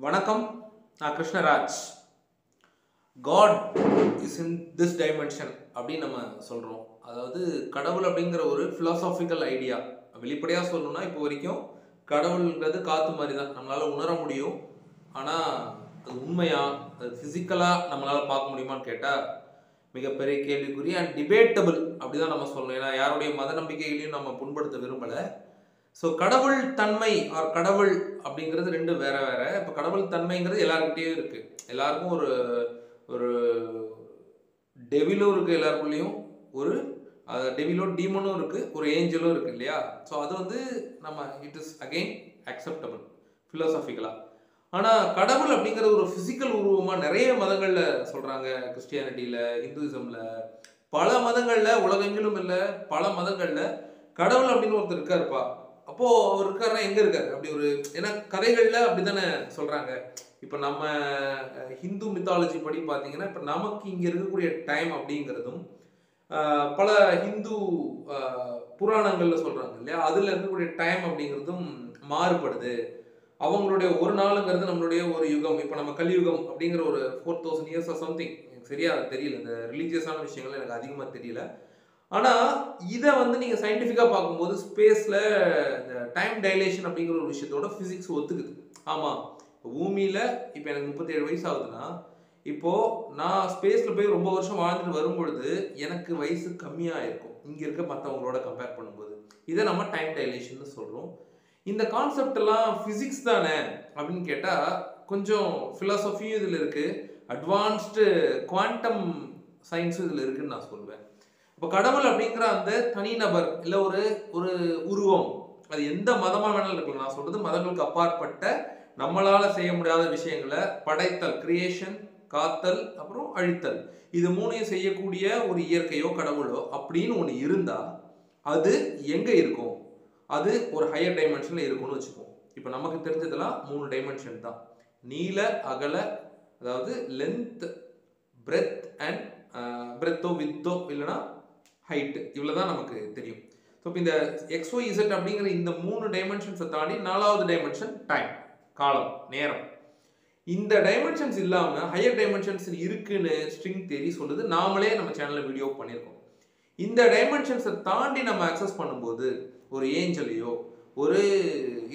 வணக்கம். நான் Krishnaraj. God is in this dimension அப்படின்னு நம்ம சொல்கிறோம். அதாவது கடவுள் அப்படிங்கிற ஒரு philosophical ஐடியா. வெளிப்படையாக சொல்லணும்னா இப்போ வரைக்கும் கடவுள்ன்றது காற்று மாதிரி தான், நம்மளால் உணர முடியும். ஆனால் அது உண்மையா, அது ஃபிசிக்கலாக நம்மளால் பார்க்க முடியுமான்னு கேட்டால் மிகப்பெரிய கேள்விக்குறி அண்ட் டிபேட்டபிள் அப்படி தான் நம்ம சொல்லணும். ஏன்னா யாருடைய மத நம்பிக்கைகளையும் நம்ம புண்படுத்த விரும்பலை. ஸோ கடவுள் தன்மை ஆர் கடவுள் அப்படிங்கிறது ரெண்டு வேற வேற. இப்போ கடவுள் தன்மைங்கிறது எல்லாருக்கிட்டேயும் இருக்கு. எல்லாருக்கும் ஒரு ஒரு டெவிலும் இருக்கு, எல்லாருக்குள்ளேயும் ஒரு டெவிலோ டீமனும் இருக்கு, ஒரு ஏஞ்சலும் இருக்கு இல்லையா? ஸோ அது வந்து நம்ம இட் இஸ் அகெயின் அக்செப்டபிள் ஃபிலோசாபிக்கலா. ஆனால் கடவுள் அப்படிங்கிற ஒரு ஃபிசிக்கல் உருவமாக நிறைய மதங்களில் சொல்கிறாங்க. கிறிஸ்டியானிட்டியில், இந்துயிசமில், பல மதங்களில், உலகெங்கிலும் இல்லை பல மதங்களில் கடவுள் அப்படின்னு ஒருத்தர் இருக்காருப்பா. அப்போது அவர் இருக்காருன்னா எங்கே இருக்காரு அப்படி ஒரு, ஏன்னா கதைகளில் அப்படி தானே சொல்கிறாங்க. இப்போ நம்ம ஹிந்து மித்தாலஜி படி பார்த்தீங்கன்னா, இப்போ நமக்கு இங்கே இருக்கக்கூடிய டைம் அப்படிங்கிறதும் பல ஹிந்து புராணங்களில் சொல்கிறாங்க இல்லையா, அதில் இருக்கக்கூடிய டைம் அப்படிங்கிறதும் மாறுபடுது. அவங்களுடைய ஒரு நாளுங்கிறது நம்மளுடைய ஒரு யுகம். இப்போ நம்ம கலியுகம் அப்படிங்கிற ஒரு 4000 years சம்திங், எனக்கு சரியா தெரியல, இந்த ரிலீஜியஸான விஷயங்கள் எனக்கு அதிகமாக தெரியல. ஆனால் இதை வந்து நீங்கள் சயின்டிஃபிக்காக பார்க்கும்போது ஸ்பேஸில் இந்த டைம் டைலேஷன் அப்படிங்கிற ஒரு விஷயத்தோட ஃபிசிக்ஸ் ஒத்துக்குது. ஆமாம், இப்போ பூமியில் இப்போ எனக்கு 37 வயசு ஆகுதுன்னா, இப்போது நான் ஸ்பேஸில் போய் ரொம்ப வருஷம் வாழ்ந்துட்டு வரும்பொழுது எனக்கு வயசு கம்மியாக இருக்கும் இங்கே இருக்க மற்றவங்களோட கம்பேர் பண்ணும்போது. இதை நம்ம டைம் டைலேஷன் சொல்கிறோம். இந்த கான்செப்ட் எல்லாம் ஃபிசிக்ஸ் தானே அப்படின்னு கேட்டால் கொஞ்சம் ஃபிலாசபியும் இதில் இருக்குது, அட்வான்ஸ்டு குவாண்டம் சயின்ஸும் இதில் இருக்குதுன்னு நான் சொல்வேன். இப்போ கடவுள் அப்படிங்கிற அந்த தனிநபர் இல்லை ஒரு ஒரு உருவம், அது எந்த மதமாக வேணாலும் இருக்கலாம். நான் சொல்றது மதங்களுக்கு அப்பாற்பட்ட நம்மளால செய்ய முடியாத விஷயங்களை படைத்தல், கிரியேஷன், காத்தல், அப்புறம் அழித்தல், இது மூணையும் செய்யக்கூடிய ஒரு இயற்கையோ கடவுளோ அப்படின்னு ஒன்று இருந்தா அது எங்க இருக்கும்? அது ஒரு ஹையர் டைமென்ஷன்ல இருக்கும்னு வச்சுப்போம். இப்போ நமக்கு தெரிஞ்சதெல்லாம் 3 டைமென்ஷன் தான். நீல, அகல, அதாவது லென்த், பிரெத் அண்ட் பிரெத்தோ வித்தோ இல்லைன்னா ஹைட்டு, இவ்வளோ தான் நமக்கு தெரியும். ஸோ இப்போ இந்த XYZ அப்படிங்கிற இந்த 3 டைமென்ஷன்ஸை தாண்டி 4வது டைமென்ஷன் டைம், காலம், நேரம். இந்த டைமென்ஷன்ஸ் இல்லாமல் ஹையர் டைமென்ஷன்ஸ் இருக்குன்னு ஸ்ட்ரிங் தியரி சொல்லுது. நாமளே நம்ம சேனலில் வீடியோ பண்ணியிருக்கோம். இந்த டைமென்ஷன்ஸை தாண்டி நம்ம அக்சஸ் பண்ணும்போது ஒரு ஏஞ்சலையோ, ஒரு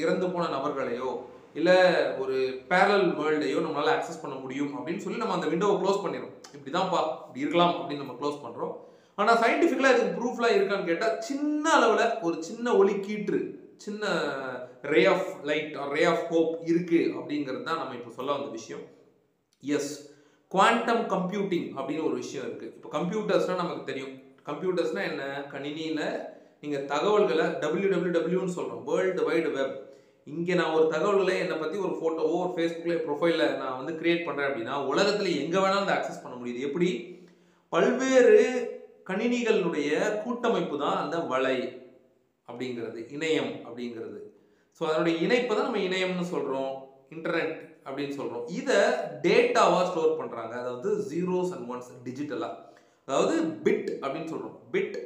இறந்து போன நபர்களையோ, இல்லை ஒரு பேரல் வேர்ல்டையோ நம்மளால் அக்சஸ் பண்ண முடியும் அப்படின்னு சொல்லி நம்ம அந்த விண்டோவை க்ளோஸ் பண்ணிடுறோம். இப்படி தான்ப்பா, இப்படி இருக்கலாம் அப்படின்னு நம்ம க்ளோஸ் பண்ணுறோம். ஆனால் சயின்டிஃபிக்கலாக இதுக்கு ப்ரூஃப்லாம் இருக்கான்னு கேட்டால் சின்ன அளவில் ஒரு சின்ன ஒளி கீற்று, சின்ன ray of light or ray of hope இருக்குது அப்படிங்கிறது தான் நம்ம இப்போ சொல்ல வந்த விஷயம். எஸ், குவாண்டம் கம்ப்யூட்டிங் அப்படின்னு ஒரு விஷயம் இருக்குது. இப்போ கம்ப்யூட்டர்ஸ்னால் நமக்கு தெரியும். கம்ப்யூட்டர்ஸ்னால் என்ன? கணினியில் நீங்கள் தகவல்களை WWWன்னு சொல்கிறோம், வேர்ல்டு வைடு வெப். இங்கே நான் ஒரு தகவல்களை என்னை பற்றி ஒரு ஃபோட்டோவோ ஒரு ஃபேஸ்புக்கில் ப்ரொஃபைலில் நான் வந்து கிரியேட் பண்ணுறேன் அப்படின்னா உலகத்தில் எங்கே வேணாலும் அதை ஆக்சஸ் பண்ண முடியுது. எப்படி? பல்வேறு கணினிகளுடைய கூட்டமைப்பு தான் அந்த வலை அப்படிங்கிறது, இணையம் அப்படிங்கிறது. ஸோ அதனுடைய இணைப்பை தான் நம்ம இணையம்னு சொல்கிறோம், இன்டர்நெட் அப்படின்னு சொல்கிறோம். இதை டேட்டாவாக ஸ்டோர் பண்ணுறாங்க, அதாவது ஜீரோஸ் அண்ட் ஒன்ஸ் டிஜிட்டலாக, அதாவது பிட் அப்படின்னு சொல்கிறோம். பிட்,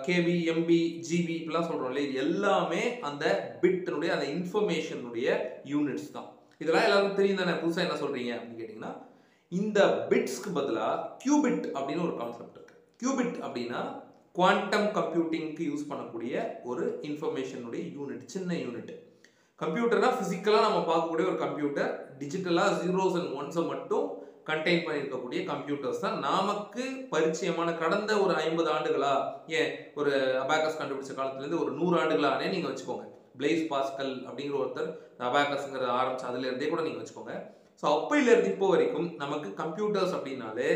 கேபி, எம்பி, ஜிபி இப்படிலாம் சொல்கிறோம் இல்லையா, இது எல்லாமே அந்த பிட்டினுடைய அந்த இன்ஃபர்மேஷனுடைய யூனிட்ஸ் தான். இதெல்லாம் எல்லாருக்கும் தெரியும் தானே, புதுசாக என்ன சொல்கிறீங்க அப்படின்னு கேட்டிங்கன்னா, இந்த பிட்ஸ்க்கு பதிலாக கியூபிட் அப்படின்னு ஒரு கான்செப்ட் இருக்கு. கியூபிட் அப்படின்னா குவாண்டம் கம்ப்யூட்டிங்க்கு யூஸ் பண்ணக்கூடிய ஒரு இன்ஃபர்மேஷனுடைய யூனிட், சின்ன யூனிட். கம்ப்யூட்டர்னா ஃபிசிக்கலாக நம்ம பார்க்கக்கூடிய ஒரு கம்ப்யூட்டர், டிஜிட்டலாக ஜீரோஸ் அண்ட் ஒன்ஸை மட்டும் கண்டெயின் பண்ணியிருக்கக்கூடிய கம்ப்யூட்டர்ஸ் தான் நமக்கு பரிச்சயமான. கடந்த ஒரு 50 ஆண்டுகளா, ஏன் ஒரு அபாக்கஸ் கண்டுபிடிச்ச காலத்துலேருந்து ஒரு 100 ஆண்டுகளானே நீங்கள் வச்சுக்கோங்க. பிளேஸ் பாஸ்கல் அப்படிங்கிற ஒருத்தர் அபாக்கஸ்ங்கிறத ஆரம்பிச்சு அதுலேருந்தே கூட நீங்கள் வச்சுக்கோங்க. ஸோ அப்பையிலேருந்து இப்போ வரைக்கும் நமக்கு கம்ப்யூட்டர்ஸ் அப்படின்னாலே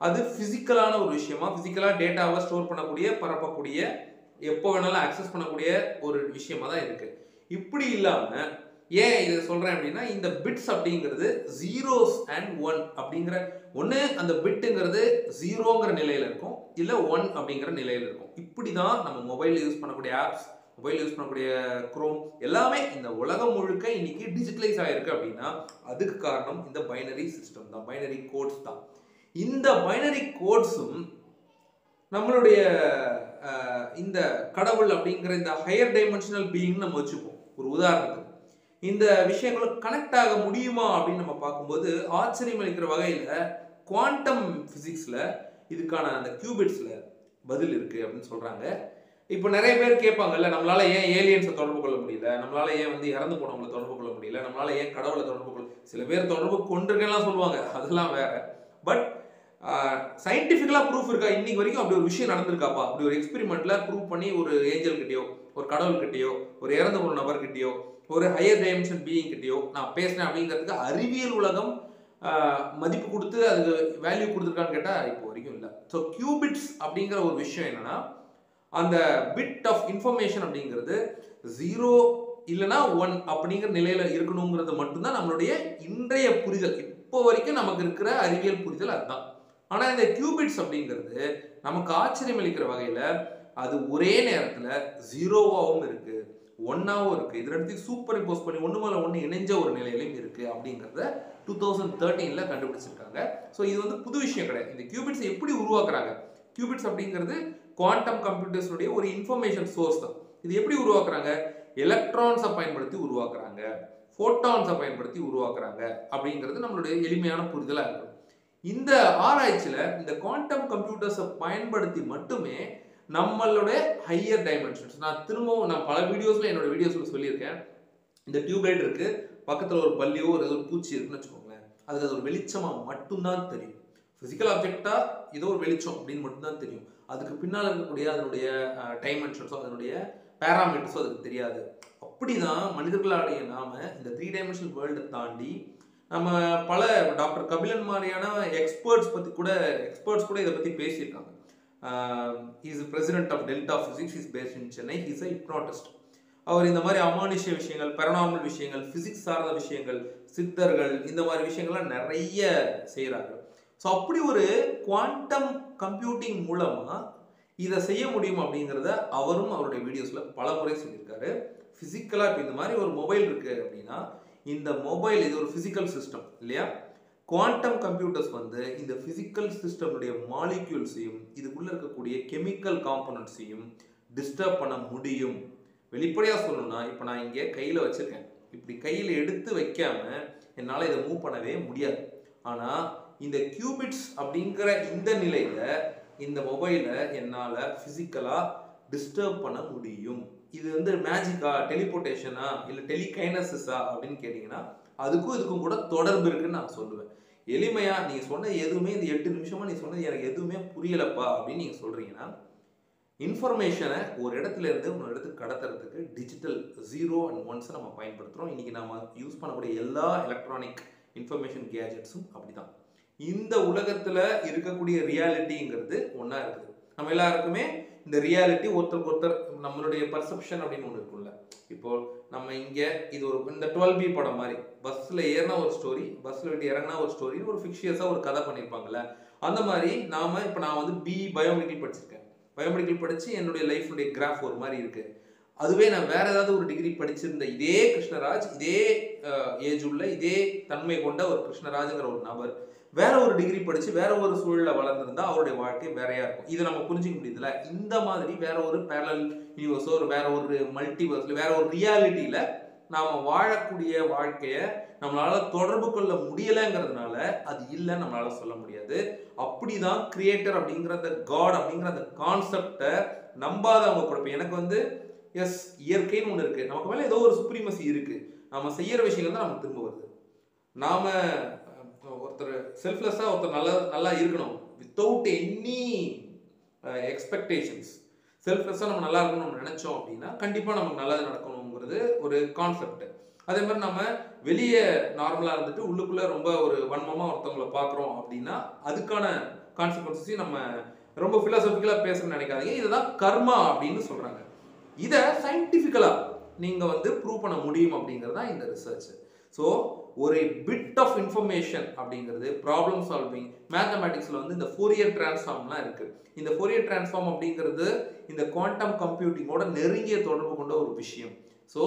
அது ஃபிசிக்கலான ஒரு விஷயமா, ஃபிசிக்கலாக டேட்டாவை ஸ்டோர் பண்ணக்கூடிய, பரப்பக்கூடிய, எப்போ வேணாலும் ஆக்சஸ் பண்ணக்கூடிய ஒரு விஷயமா தான் இருக்குது. இப்படி இல்லாமல் ஏன் இதை சொல்கிறேன் அப்படின்னா, இந்த பிட்ஸ் அப்படிங்கிறது ஜீரோஸ் அண்ட் ஒன் அப்படிங்கிற ஒன்று, அந்த பிட்டுங்கிறது ஜீரோங்கிற நிலையில் இருக்கும், இல்லை 1 அப்படிங்கிற நிலையில் இருக்கும். இப்படி தான் நம்ம மொபைலில் யூஸ் பண்ணக்கூடிய ஆப்ஸ், மொபைல் யூஸ் பண்ணக்கூடிய குரோம் எல்லாமே இந்த உலகம் முழுக்க இன்னைக்கு டிஜிட்டலைஸ் ஆகிருக்கு. அப்படின்னா அதுக்கு காரணம் இந்த பைனரி சிஸ்டம் தான், பைனரி கோட்ஸ் தான். இந்த பைனரி கோட்ஸும் நம்மளுடைய இந்த கடவுள் அப்படிங்கிற இந்த ஹையர் டைமென்ஷனல் பீயிங் நம்ம வச்சுப்போம். ஒரு உதாரணத்துக்கு இந்த விஷயங்களும் கனெக்ட் ஆக முடியுமா அப்படின்னு நம்ம பார்க்கும்போது ஆச்சரியம் அளிக்கிற வகையில குவாண்டம் பிசிக்ஸ்ல இதுக்கான அந்த கியூபிட்ஸ்ல பதில் இருக்கு அப்படின்னு சொல்றாங்க. இப்போ நிறைய பேர் கேட்பாங்கல்ல, நம்மளால ஏன் ஏலியன்ஸை தொடர்பு கொள்ள முடியல, நம்மளால ஏன் வந்து இறந்து போனவங்களை தொடர்பு கொள்ள முடியல, நம்மளால ஏன் கடவுளை தொடர்பு கொள்ள, சில பேர் தொடர்பு கொண்டிருக்கெல்லாம் சொல்லுவாங்க, அதெல்லாம் வேற. பட் சயின்டிஃபிக்கலா ப்ரூஃப் இருக்கா இன்னைக்கு வரைக்கும் அப்படி ஒரு விஷயம் நடந்திருக்காப்பா, அப்படி ஒரு எக்ஸ்பெரிமெண்ட்ல ப்ரூவ் பண்ணி ஒரு ஏஞ்சல் கிட்டயோ, ஒரு கடவுள் கிட்டயோ, ஒரு இறந்து போன நபர் கிட்டயோ, ஒரு ஹையர் டைமென்ஷன் பீயிங் கிட்டயோ நான் பேசினேன் அப்படிங்கிறதுக்கு அறிவியல் உலகம் மதிப்பு கொடுத்து அதுக்கு வேல்யூ கொடுத்துருக்கான்னு கேட்டா இப்போ வரைக்கும் இல்லை. ஸோ கியூபிட்ஸ் அப்படிங்கிற ஒரு விஷயம் என்னன்னா, அந்த பிட் ஆஃப் இன்ஃபர்மேஷன் அப்படிங்கிறது 0 இல்லைன்னா 1 அப்படிங்கிற நிலையில இருக்கணுங்கிறது மட்டும்தான் நம்மளுடைய இன்றைய புரிதல். இப்போ வரைக்கும் நமக்கு இருக்கிற அறிவியல் புரிதல் அதுதான். ஆனா இந்த கியூபிட்ஸ் அப்படிங்கிறது நமக்கு ஆச்சரியம் அளிக்கிற வகையில அது ஒரே நேரத்துல 0வாகவும் இருக்கு, 1ஆவும் இருக்கு. இது ரெண்டுத்தையும் சூப்பர் இம்போஸ் பண்ணி ஒன்று மேல ஒன்று இணைஞ்ச ஒரு நிலையிலையும் இருக்கு அப்படிங்கிறத 2013ல கண்டுபிடிச்சிருக்காங்க. ஸோ இது வந்து புது விஷயம் கிடையாது. இந்த கியூபிட்ஸ் எப்படி உருவாக்குறாங்க? கியூபிட்ஸ் அப்படிங்கிறது குவாண்டம் கம்ப்யூட்டர்ஸுடைய ஒரு இன்ஃபர்மேஷன் சோர்ஸ் தான். இது எப்படி உருவாக்குறாங்க? எலக்ட்ரான்ஸை பயன்படுத்தி உருவாக்குறாங்க, ஃபோட்டான்ஸை பயன்படுத்தி உருவாக்குறாங்க அப்படிங்கிறது நம்மளுடைய எளிமையான புரிதலா இருக்கும். இந்த ஆராய்ச்சியில இந்த குவாண்டம் கம்ப்யூட்டர்ஸை பயன்படுத்தி மட்டுமே நம்மளுடைய ஹையர் டைமென்ஷன்ஸ், நான் திரும்பவும் நான் பல வீடியோஸ்ல என்னோட வீடியோஸ்ல சொல்லியிருக்கேன், இந்த டியூப்லைட் இருக்கு, பக்கத்துல ஒரு பல்லியோ ஒரு பூச்சி இருக்குன்னு வச்சுக்கோங்களேன், அதுக்கு அது ஒரு வெளிச்சமா மட்டும்தான் தெரியும். பிசிக்கல் ஆப்ஜெக்டா ஏதோ ஒரு வெளிச்சம் அப்படின்னு மட்டும்தான் தெரியும். அதுக்கு பின்னால் இருக்கக்கூடிய அதனுடைய டைமென்ஷன்ஸோ அதனுடைய பேராமீட்டர்ஸோ அதுக்கு தெரியாது. அப்படிதான் மனிதர்களாடைய நாம இந்த 3 டைமென்ஷனல் வேர்ல்டை தாண்டி நம்ம பல டாக்டர் கபிலன் மாதிரியான எக்ஸ்பர்ட்ஸ் கூட இதை பத்தி பேசியிருக்காங்க. Is president of Delta Physics, is based in Chennai, is a hypnotist. அவர் இந்த மாதிரி அமானுஷ்ய விஷயங்கள், பெரனாமல் விஷயங்கள், பிசிக்ஸ் சார்ந்த விஷயங்கள், சித்தர்கள், இந்த மாதிரி விஷயங்கள்லாம் நிறைய செய்யறாங்க. ஸோ அப்படி ஒரு குவாண்டம் கம்ப்யூட்டிங் மூலமா இதை செய்ய முடியும் அப்படிங்கிறத அவரும் அவருடைய வீடியோஸ்ல பல முறை சொல்லியிருக்காரு. பிசிக்கலா இப்போ இந்த மாதிரி ஒரு மொபைல் இருக்கு அப்படின்னா, இந்த மொபைல் இது ஒரு பிசிக்கல் சிஸ்டம் இல்லையா? குவாண்டம் கம்ப்யூட்டர்ஸ் வந்து இந்த பிசிக்கல் சிஸ்டமுடைய மாலிக்யூல்ஸையும் இதுக்குள்ள இருக்கக்கூடிய கெமிக்கல் காம்பனன்ட்ஸையும் டிஸ்டர்ப் பண்ண முடியும். வெளிப்படையா சொல்லணும்னா, இப்போ நான் இங்கே கையில வச்சிருக்கேன், இப்படி கையில எடுத்து வைக்காம என்னால் இதை மூவ் பண்ணவே முடியாது. ஆனா இந்த கியூபிட்ஸ் அப்படிங்கிற இந்த நிலையில இந்த மொபைலை என்னால் பிசிக்கலா டிஸ்டர்ப் பண்ண முடியும். இது வந்து மேஜிக்கா, டெலிபோர்டேஷனா, இல்லை டெலிகைனசிஸா அப்படின்னு கேட்டீங்கன்னா அதுக்கும் இதுக்கும் கூட தொடர்பு இருக்குன்னு நான் சொல்லுவேன். எளிமையா நீங்க சொன்ன எதுவுமே இந்த 8 நிமிஷமா நீ சொன்னது எனக்கு எதுவுமே புரியலப்பா அப்படின்னு நீங்க சொல்றீங்கன்னா, இன்ஃபர்மேஷனை ஒரு இடத்துல இருந்து இன்னொரு இடத்துக்கு கடத்துறதுக்கு டிஜிட்டல் 0 and 1 நம்ம பயன்படுத்துறோம். இன்னைக்கு நம்ம யூஸ் பண்ணக்கூடிய எல்லா எலக்ட்ரானிக் இன்ஃபர்மேஷன் கேஜெட்ஸும் அப்படிதான். இந்த உலகத்துல இருக்கக்கூடிய ரியாலிட்டிங்கிறது ஒன்னா இருக்குது. நம்ம எல்லாருக்குமே இந்த ரியாலிட்டி ஒருத்தருக்கு ஒருத்தர் நம்மளுடைய பர்செப்ஷன் அப்படின்னு ஒன்று இருக்கும்ல. இப்போ நம்ம இங்க இது ஒரு இந்த 12B படம் மாதிரி பஸ்ல ஏறினா ஒரு ஸ்டோரி, பஸ்ல விட்டு இறங்கினா ஒரு ஸ்டோரி, ஒரு ஃபிக்ஷியஸா ஒரு கதை பண்ணியிருப்பாங்கல்ல. அந்த மாதிரி இப்போ நான் வந்து BE பயோமெடிக்கல் படிச்சிருக்கேன். பயோமெடிக்கல் படிச்சு என்னுடைய லைஃபுடைய கிராஃப் ஒரு மாதிரி இருக்கு. அதுவே நான் வேற ஏதாவது ஒரு டிகிரி படிச்சிருந்த இதே கிருஷ்ணராஜ், இதே ஏஜ் உள்ள இதே தன்மை கொண்ட ஒரு கிருஷ்ணராஜ்ங்கிற ஒரு நபர் வேற ஒரு டிகிரி படிச்சு வேற ஒரு சூழல வளர்ந்துருந்தா அவருடைய வாழ்க்கை வேறையா இருக்கும். இதை நம்ம புரிஞ்சுக்க முடியுதுல. இந்த மாதிரி வேற ஒரு பேரலல் யூனிவர்ஸோ வேற ஒரு மல்டிவர்ஸ்ல வேற ஒரு ரியாலிட்டியில நாம வாழக்கூடிய வாழ்க்கைய நம்மளால தொடர்பு கொள்ள முடியலைங்கிறதுனால அது இல்லைன்னு நம்மளால சொல்ல முடியாது. அப்படிதான் கிரியேட்டர் அப்படிங்கிற அந்த காட் அப்படிங்கிற அந்த கான்செப்டை நம்பாதவங்க கூட, எனக்கு வந்து எஸ் இயற்கைன்னு ஒன்று இருக்கு, நமக்கு மேல ஏதோ ஒரு சுப்ரீமசி இருக்கு, நம்ம செய்யற விஷயங்கள் தான் நமக்கு திரும்ப வருது. நாம ஒருத்தர் செல்ஃப்லெஸ்ஸா ஒருத்தர் நல்லா இருக்கணும் வித்தவுட் எனி எக்ஸ்பெக்டேஷன்ஸ், செல்ஃப்லெஸ்ஸா நம்ம நல்லா இருக்கணும் நம்ம நினைச்சோம் அப்படின்னா கண்டிப்பா நமக்கு நல்லது நடக்கணுங்கிறது ஒரு கான்செப்ட். அதே மாதிரி நம்ம வெளியே நார்மலா இருந்துட்டு உள்ளுக்குள்ள ரொம்ப ஒரு வன்மமா ஒருத்தவங்களை பார்க்குறோம் அப்படின்னா அதுக்கான கான்சிக்வன்சஸையும் நம்ம ரொம்ப பிலாசபிக்கலா பேசணும்னு நினைக்காதீங்க. இதுதான் கர்மா அப்படின்னு சொல்றாங்க. இதை சயின்டிபிக்கலா நீங்க வந்து ப்ரூவ் பண்ண முடியும் அப்படிங்கிறதா இந்த ரிசர்ச். ஸோ ஒரு பிட் ஆஃப் இன்ஃபர்மேஷன் அப்படிங்கிறது ப்ராப்ளம் சால்விங், மேத்தமேட்டிக்ஸ்ல வந்து இந்த ஃபோரியர் டிரான்ஸ்ஃபார்ம்லாம் இருக்கு. இந்த ஃபோரியர் டிரான்ஸ்ஃபார்ம் அப்படிங்கிறது இந்த குவாண்டம் கம்ப்யூட்டிங்கோட நெருங்கிய தொடர்பு கொண்ட ஒரு விஷயம். ஸோ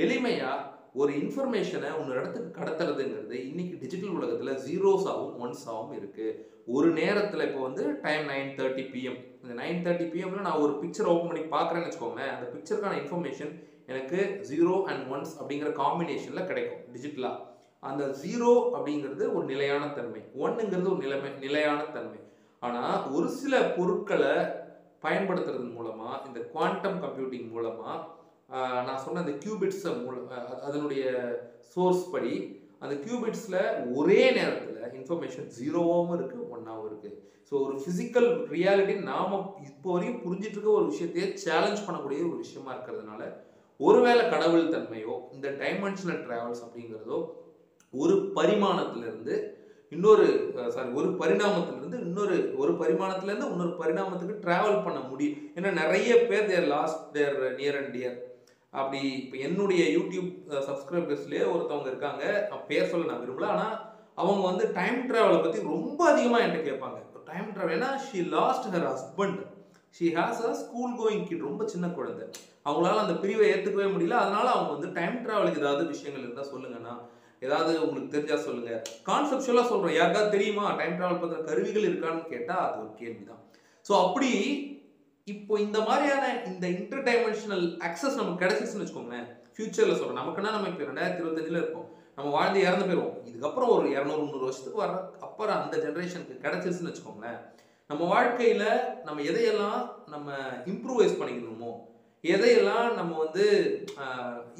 எளிமையா ஒரு இன்ஃபர்மேஷனை ஒரு இடத்துக்கு கடத்துறதுங்கிறது இன்னைக்கு டிஜிட்டல் உலகத்துல 0s-ஆவும் 1s-ஆவும் இருக்கு. ஒரு நேரத்துல இப்போ வந்து டைம் 9:30 PM. இந்த 9:30 PM நான் ஒரு பிக்சர் ஓப்பன் பண்ணி பார்க்குறேன்னு வச்சுக்கோங்க, அந்த பிக்சருக்கான இன்ஃபர்மேஷன் எனக்கு 0 and 1s அப்படிங்கிற காம்பினேஷனில் கிடைக்கும் டிஜிட்டலாக. அந்த 0 அப்படிங்கிறது ஒரு நிலையான தன்மை, 1ங்கிறது ஒரு நிலையான தன்மை. ஆனால் ஒரு சில பொருட்களை பயன்படுத்துறதன் மூலமாக, இந்த குவாண்டம் கம்ப்யூட்டிங் மூலமாக, நான் சொன்ன அந்த கியூபிட்ஸை அதனுடைய சோர்ஸ் படி அந்த கியூபிட்ஸில் ஒரே நேரத்தில் இன்ஃபர்மேஷன் 0வாகவும் இருக்குது 1ஆகவும் இருக்குது. ஸோ ஒரு ஃபிசிக்கல் ரியாலிட்டி நாம் இப்போ வரையும் புரிஞ்சிட்டு இருக்க ஒரு விஷயத்தையே சேலஞ்ச் பண்ணக்கூடிய ஒரு விஷயமா இருக்கிறதுனால, ஒருவேளை கடவுள் தன்மையோ இந்த டைமென்ஷனல் டிராவல்ஸ் அப்படிங்கிறதோ ஒரு பரிமாணத்திலிருந்து இன்னொரு ஒரு பரிணாமத்திலிருந்து ஒரு பரிமாணத்திலேருந்து இன்னொரு பரிணாமத்துக்கு டிராவல் பண்ண முடியும். ஏன்னா நிறைய பேர் their lost their near and dear. அப்படி இப்போ என்னுடைய யூடியூப் சப்ஸ்கிரைபர்ஸ்லேயே ஒருத்தவங்க இருக்காங்க, பேர் சொல்ல நான் விரும்பல, ஆனால் அவங்க வந்து டைம் ட்ராவலை பற்றி ரொம்ப அதிகமாக என்கிட்ட கேட்பாங்க. டைம் ட்ராவல் ஏன்னா she lost her husband, she has a school going kid, ரொம்ப சின்ன குழந்தை, அவங்களால அந்த பிரிவை ஏற்றுக்கவே முடியல. அதனால அவங்க வந்து டைம் ட்ராவலுக்கு ஏதாவது விஷயங்கள் இருந்தால் சொல்லுங்கண்ணா, ஏதாவது உங்களுக்கு தெரிஞ்சா சொல்லுங்க. கான்செப்சுவலாக சொல்கிறேன், யாருக்காவது தெரியுமா டைம் ட்ராவல் பற்றின கருவிகள் இருக்கான்னு கேட்டால் அது ஒரு கேள்விதான். ஸோ அப்படி இப்போ இந்த மாதிரியான இந்த இன்டர் டைமென்ஷனல் அக்சஸ் நமக்கு கிடைச்சிச்சுன்னு வச்சுக்கோங்களேன், ஃபியூச்சரில் சொல்கிறோம். நமக்குன்னா நம்ம இப்போ 2025 இருக்கோம், நம்ம வாழ்ந்து இறந்து போயிடுவோம். இதுக்கப்புறம் ஒரு 200-300 வருஷத்துக்கு வர அப்புறம் அந்த ஜென்ரேஷனுக்கு கிடைச்சிச்சுன்னு வச்சுக்கோங்களேன், நம்ம வாழ்க்கையில் நம்ம எதையெல்லாம் நம்ம இம்ப்ரூவைஸ் பண்ணிக்கணுமோ, எதையெல்லாம் நம்ம வந்து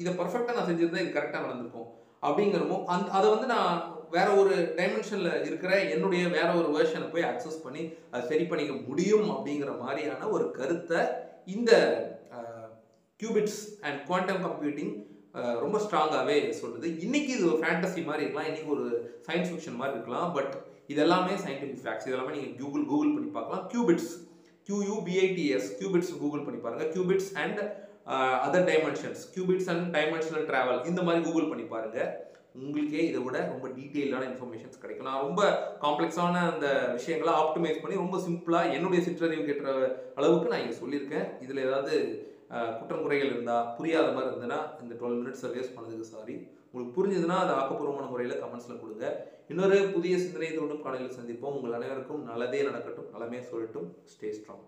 இதை பர்ஃபெக்டாக நான் செஞ்சிருந்தா இது கரெக்டாக நடந்திருக்கும் அப்படிங்கிறமோ அதை வந்து நான் வேற ஒரு டைமென்ஷனில் இருக்கிற என்னுடைய வேற ஒரு வேர்ஷனை போய் அக்சஸ் பண்ணி அதை சரி பண்ணிக்க முடியும் அப்படிங்கிற மாதிரியான ஒரு கருத்தை இந்த கியூபிட்ஸ் அண்ட் குவாண்டம் கம்ப்யூட்டிங் ரொம்ப ஸ்ட்ராங்காகவே சொல்லுது. இன்னைக்கு இது ஒரு ஃபேண்டசி மாதிரி இருக்கலாம், இன்னைக்கு ஒரு சயின்ஸ் ஃபிக்ஷன் மாதிரி இருக்கலாம், பட் இதெல்லாமே சயின்டிஃபிக் ஃபேக்ட்ஸ். இதெல்லாமே நீங்கள் கூகுள் பண்ணி பார்க்கலாம். கியூபிட்ஸ், QUBITS, கியூபிட்ஸ் கூகுள் பண்ணி பாருங்க. Qubits and other dimensions, qubits and dimensional travel, இந்த மாதிரி கூகுள் பண்ணி பாருங்க. உங்களுக்கே இதை விட ரொம்ப டீட்டெயிலான இன்ஃபர்மேஷன்ஸ் கிடைக்கும். நான் ரொம்ப காம்ப்ளெக்ஸான அந்த விஷயங்களை ஆப்டிமைஸ் பண்ணி ரொம்ப சிம்பிளாக என்னுடைய சிற்றறிவு கேட்டுற அளவுக்கு நான் இங்கே சொல்லியிருக்கேன். இதில் ஏதாவது குற்றம் குறைகள் இருந்தால், புரியாத மாதிரி இருந்ததுன்னா இந்த 12 மினிட்ஸ் வேஸ்ட் பண்ணதுக்கு சாரி. உங்களுக்கு புரிஞ்சதுன்னா அது ஆக்கப்பூர்வமான முறையில் கமெண்ட்ஸில் கொடுங்க. இன்னொரு புதிய சிந்தனை தோண்டும் காலையில் சந்திப்போம். உங்கள் அனைவருக்கும் நல்லதே நடக்கட்டும், நலமே சொல்லட்டும். Stay strong.